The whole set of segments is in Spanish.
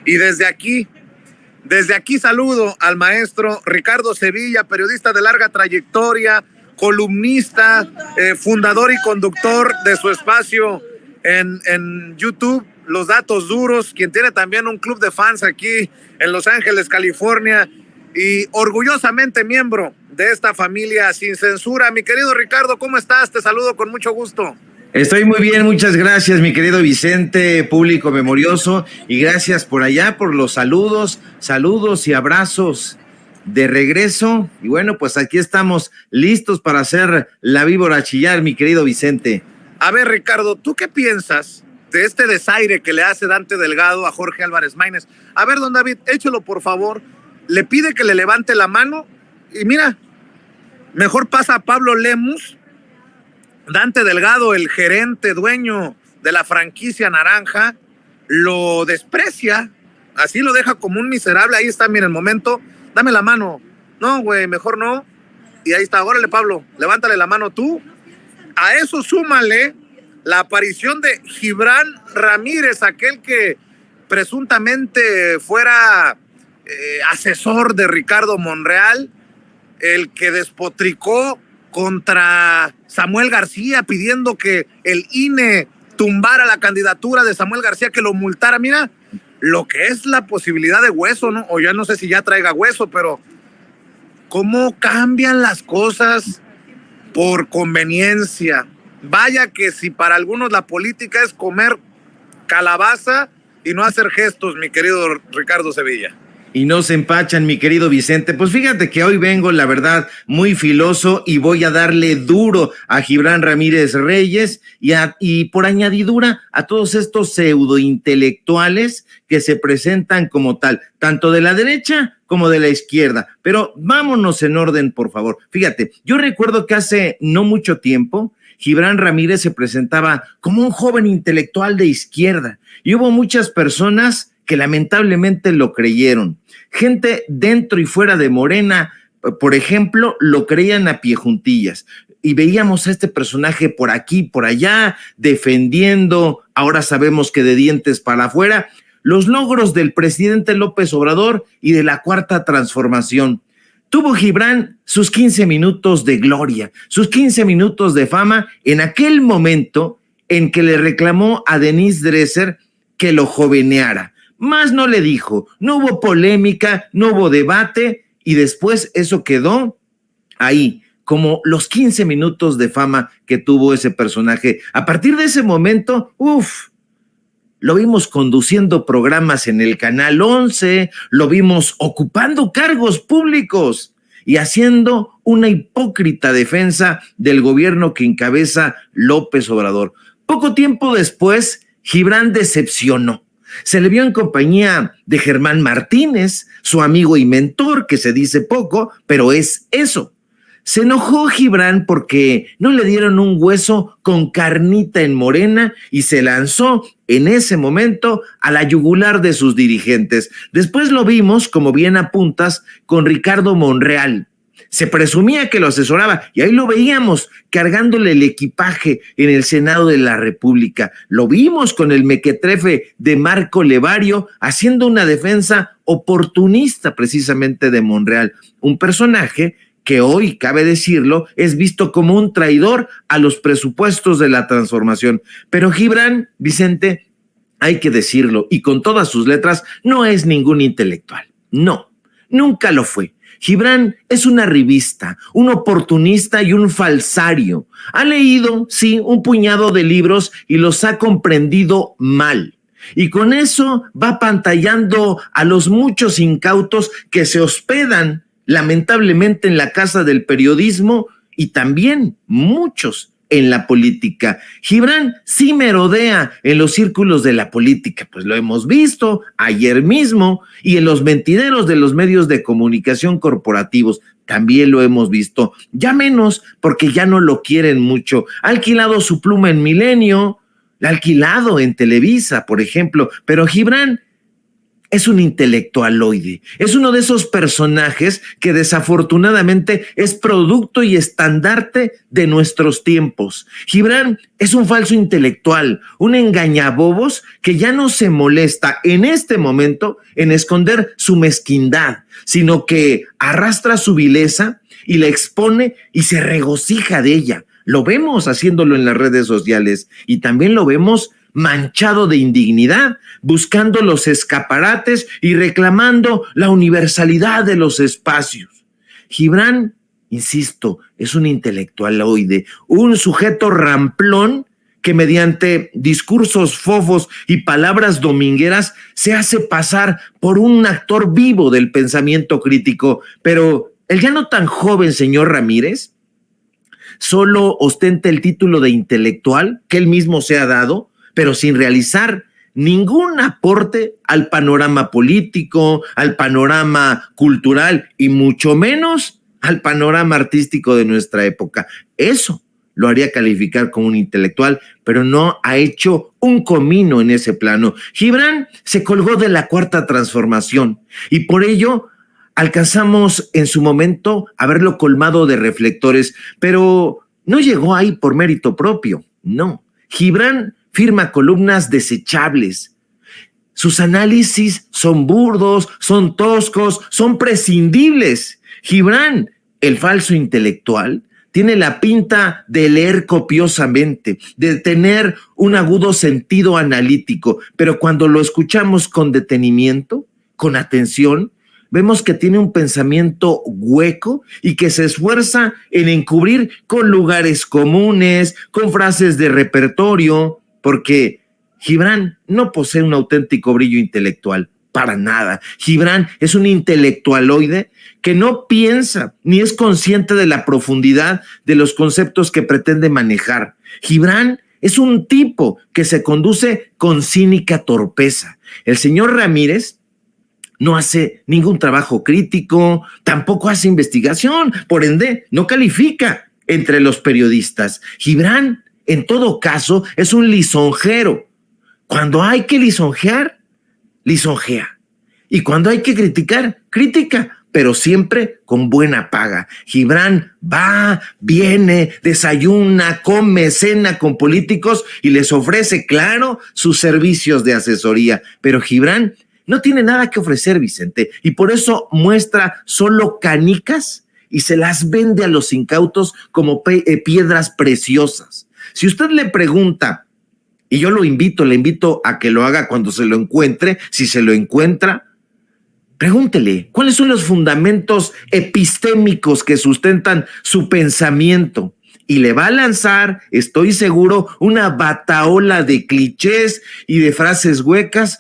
Y desde aquí saludo al maestro Ricardo Sevilla, periodista de larga trayectoria, columnista, fundador y conductor de su espacio en YouTube, Los Datos Duros, quien tiene también un club de fans aquí en Los Ángeles, California, y orgullosamente miembro de esta familia sin censura. Mi querido Ricardo, ¿cómo estás? Te saludo con mucho gusto. Estoy muy bien, muchas gracias, mi querido Vicente, público memorioso, y gracias por allá por los saludos y abrazos de regreso. Y bueno, pues aquí estamos listos para hacer la víbora chillar, mi querido Vicente. A ver, Ricardo, ¿tú qué piensas de este desaire que le hace Dante Delgado a Jorge Álvarez Maínez? A ver, don David, échelo por favor. Le pide que le levante la mano y mira, mejor pasa a Pablo Lemus. Dante Delgado, el gerente, dueño de la franquicia naranja, lo desprecia, así lo deja como un miserable. Ahí está, mira, el momento, dame la mano. No, güey, mejor no. Y ahí está, órale, Pablo, levántale la mano tú. A eso súmale la aparición de Gibran Ramírez, aquel que presuntamente fuera asesor de Ricardo Monreal, el que despotricó contra Samuel García pidiendo que el INE tumbara la candidatura de Samuel García, que lo multara. Mira lo que es la posibilidad de hueso, ¿no? O ya no sé si ya traiga hueso, pero cómo cambian las cosas por conveniencia. Vaya que si para algunos la política es comer calabaza y no hacer gestos, mi querido Ricardo Sevilla. Y no se empachan, mi querido Vicente. Pues fíjate que hoy vengo, la verdad, muy filoso y voy a darle duro a Gibran Ramírez Reyes y por añadidura a todos estos pseudointelectuales que se presentan como tal, tanto de la derecha como de la izquierda. Pero vámonos en orden, por favor. Fíjate, yo recuerdo que hace no mucho tiempo Gibran Ramírez se presentaba como un joven intelectual de izquierda y hubo muchas personas que lamentablemente lo creyeron. Gente dentro y fuera de Morena, por ejemplo, lo creían a pie juntillas. Y veíamos a este personaje por aquí, por allá, defendiendo, ahora sabemos que de dientes para afuera, los logros del presidente López Obrador y de la Cuarta Transformación. Tuvo Gibran sus 15 minutos de gloria, sus 15 minutos de fama en aquel momento en que le reclamó a Denise Dresser que lo joveneara. Más no le dijo, no hubo polémica, no hubo debate y después eso quedó ahí, como los 15 minutos de fama que tuvo ese personaje. A partir de ese momento, lo vimos conduciendo programas en el Canal 11, lo vimos ocupando cargos públicos y haciendo una hipócrita defensa del gobierno que encabeza López Obrador. Poco tiempo después, Gibran decepcionó. Se le vio en compañía de Germán Martínez, su amigo y mentor, que se dice poco, pero es eso. Se enojó Gibran porque no le dieron un hueso con carnita en Morena y se lanzó en ese momento a la yugular de sus dirigentes. Después lo vimos, como bien apuntas, con Ricardo Monreal. Se presumía que lo asesoraba y ahí lo veíamos cargándole el equipaje en el Senado de la República. Lo vimos con el mequetrefe de Marco Levario haciendo una defensa oportunista precisamente de Monreal, un personaje que hoy, cabe decirlo, es visto como un traidor a los presupuestos de la transformación. Pero Gibran, Vicente, hay que decirlo, y con todas sus letras, no es ningún intelectual. No, nunca lo fue. Gibran es un arribista, un oportunista y un falsario. Ha leído, sí, un puñado de libros y los ha comprendido mal. Y con eso va pantallando a los muchos incautos que se hospedan lamentablemente en la casa del periodismo y también muchos en la política. Gibran sí merodea en los círculos de la política, pues lo hemos visto ayer mismo, y en los mentideros de los medios de comunicación corporativos también lo hemos visto, ya menos porque ya no lo quieren mucho. Ha alquilado su pluma en Milenio, la ha alquilado en Televisa, por ejemplo, pero Gibran es un intelectualoide, es uno de esos personajes que desafortunadamente es producto y estandarte de nuestros tiempos. Gibran es un falso intelectual, un engañabobos que ya no se molesta en este momento en esconder su mezquindad, sino que arrastra su vileza y la expone y se regocija de ella. Lo vemos haciéndolo en las redes sociales y también lo vemos manchado de indignidad, buscando los escaparates y reclamando la universalidad de los espacios. Gibran, insisto, es un intelectualoide, un sujeto ramplón que mediante discursos fofos y palabras domingueras se hace pasar por un actor vivo del pensamiento crítico. Pero el ya no tan joven señor Ramírez solo ostenta el título de intelectual que él mismo se ha dado, pero sin realizar ningún aporte al panorama político, al panorama cultural y mucho menos al panorama artístico de nuestra época. Eso lo haría calificar como un intelectual, pero no ha hecho un comino en ese plano. Gibran se colgó de la Cuarta Transformación y por ello alcanzamos en su momento a verlo colmado de reflectores, pero no llegó ahí por mérito propio, no. Gibran firma columnas desechables. Sus análisis son burdos, son toscos, son prescindibles. Gibran, el falso intelectual, tiene la pinta de leer copiosamente, de tener un agudo sentido analítico, pero cuando lo escuchamos con detenimiento, con atención, vemos que tiene un pensamiento hueco y que se esfuerza en encubrir con lugares comunes, con frases de repertorio, porque Gibran no posee un auténtico brillo intelectual, para nada. Gibran es un intelectualoide que no piensa ni es consciente de la profundidad de los conceptos que pretende manejar. Gibran es un tipo que se conduce con cínica torpeza. El señor Ramírez no hace ningún trabajo crítico, tampoco hace investigación, por ende, no califica entre los periodistas. Gibran, en todo caso, es un lisonjero. Cuando hay que lisonjear, lisonjea. Y cuando hay que criticar, critica, pero siempre con buena paga. Gibran va, viene, desayuna, come, cena con políticos y les ofrece, claro, sus servicios de asesoría. Pero Gibran no tiene nada que ofrecer, Vicente, y por eso muestra solo canicas y se las vende a los incautos como piedras preciosas. Si usted le pregunta, y yo le invito a que lo haga cuando se lo encuentre, si se lo encuentra, pregúntele, ¿cuáles son los fundamentos epistémicos que sustentan su pensamiento? Y le va a lanzar, estoy seguro, una batahola de clichés y de frases huecas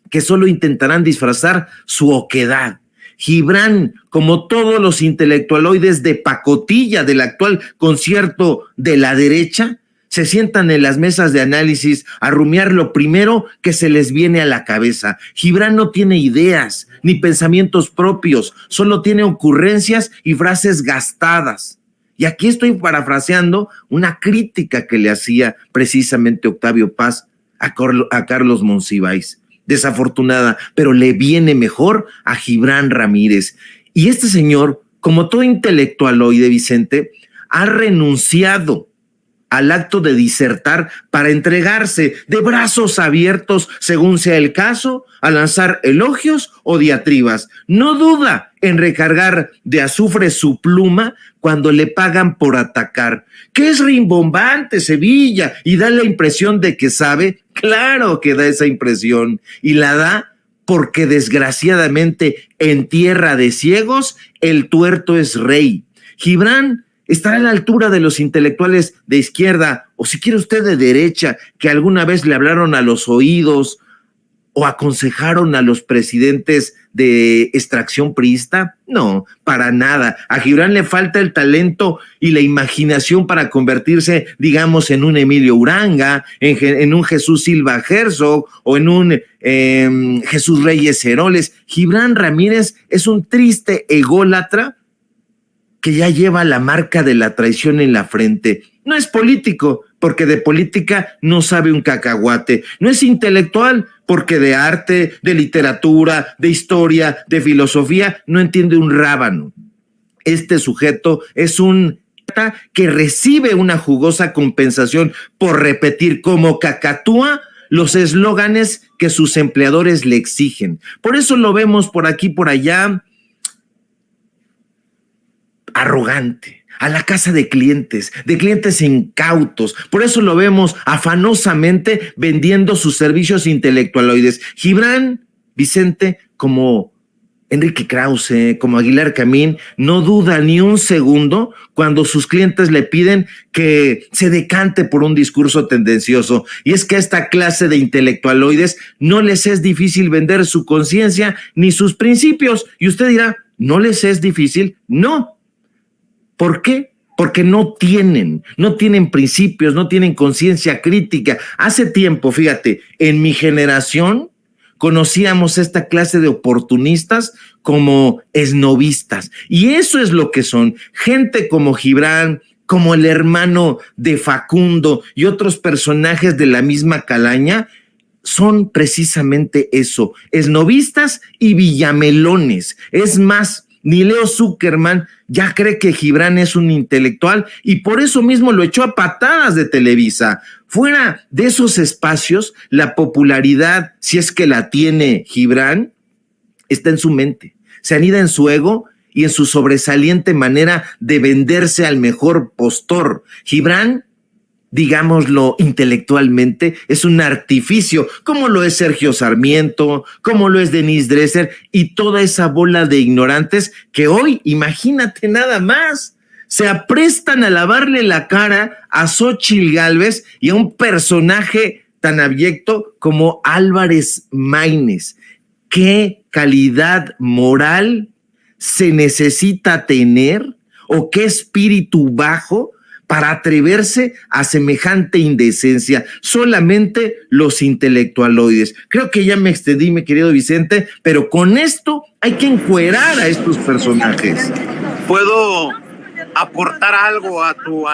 que solo intentarán disfrazar su oquedad. Gibran, como todos los intelectualoides de pacotilla del actual concierto de la derecha, se sientan en las mesas de análisis a rumiar lo primero que se les viene a la cabeza. Gibran no tiene ideas ni pensamientos propios, solo tiene ocurrencias y frases gastadas. Y aquí estoy parafraseando una crítica que le hacía precisamente Octavio Paz a Carlos Monsiváis. Desafortunada, pero le viene mejor a Gibran Ramírez. Y este señor, como todo intelectualoide, Vicente, ha renunciado al acto de disertar para entregarse de brazos abiertos, según sea el caso, a lanzar elogios o diatribas. No duda en recargar de azufre su pluma cuando le pagan por atacar. ¿Qué es rimbombante, Sevilla? Y da la impresión de que sabe. Claro que da esa impresión. Y la da porque desgraciadamente en tierra de ciegos el tuerto es rey. Gibran estará a la altura de los intelectuales de izquierda, o si quiere usted de derecha, que alguna vez le hablaron a los oídos o aconsejaron a los presidentes de extracción priista. No, para nada. A Gibran le falta el talento y la imaginación para convertirse, digamos, en un Emilio Uranga, en un Jesús Silva Herzog o en un Jesús Reyes Heroles. Gibran Ramírez es un triste ególatra que ya lleva la marca de la traición en la frente. No es político, porque de política no sabe un cacahuate. No es intelectual porque de arte, de literatura, de historia, de filosofía, no entiende un rábano. Este sujeto es un que recibe una jugosa compensación por repetir como cacatúa los eslóganes que sus empleadores le exigen. Por eso lo vemos por aquí, por allá, arrogante, a la casa de clientes incautos. Por eso lo vemos afanosamente vendiendo sus servicios intelectualoides. Gibran Vicente, como Enrique Krause, como Aguilar Camín, no duda ni un segundo cuando sus clientes le piden que se decante por un discurso tendencioso. Y es que a esta clase de intelectualoides no les es difícil vender su conciencia ni sus principios. Y usted dirá, ¿no les es difícil? No. ¿Por qué? Porque no tienen principios, no tienen conciencia crítica. Hace tiempo, fíjate, en mi generación conocíamos esta clase de oportunistas como esnovistas. Y eso es lo que son. Gente como Gibran, como el hermano de Facundo y otros personajes de la misma calaña, son precisamente eso, esnovistas y villamelones. Es más, ni Leo Zuckerman ya cree que Gibran es un intelectual y por eso mismo lo echó a patadas de Televisa. Fuera de esos espacios, la popularidad, si es que la tiene Gibran, está en su mente, se anida en su ego y en su sobresaliente manera de venderse al mejor postor. Gibran, digámoslo intelectualmente, es un artificio, como lo es Sergio Sarmiento, como lo es Denise Dresser y toda esa bola de ignorantes que hoy, imagínate nada más, se aprestan a lavarle la cara a Xóchitl Gálvez y a un personaje tan abyecto como Álvarez Maínez. ¿Qué calidad moral se necesita tener o qué espíritu bajo para atreverse a semejante indecencia? Solamente los intelectualoides. Creo que ya me extendí, mi querido Vicente, pero con esto hay que encuerar a estos personajes. ¿Puedo aportar algo a tu